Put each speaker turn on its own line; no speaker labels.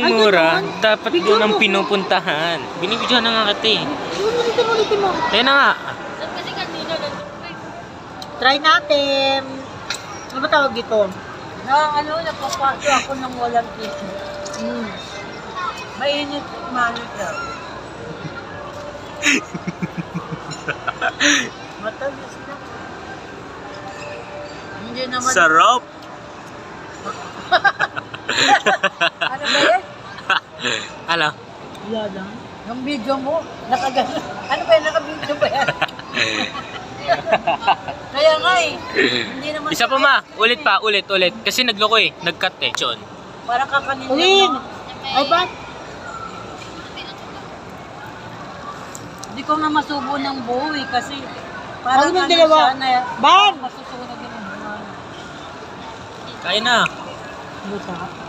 Mura, dapat doon ang pinupuntahan. Binibidyohan na nga kita eh.
Ulitin mo.
Kaya na nga.
Kasi kanina
Try natin. Ano ba tawag dito?
napapaso ako ng walang tissue. Mainit manit daw. Matamis na. Hindi naman.
Sarap!
Ano ba yan?
Ano?
Wala lang.
Yung video mo, nakagano. Ano ba yan? Naka-video ba yan? Kaya nga eh. Hindi naman.
Isa pa ma, ulit. Kasi nagloko eh, nag-cut eh. Chon.
Parang kakanin
Ulin!
mo.
Ay, ba't?
Hindi ko nga masubo ng buo eh. Kasi
Ano
parang
ng dalawa?
siya na
Ban!
masusunog yung buwan.
Kaya na.
Busa.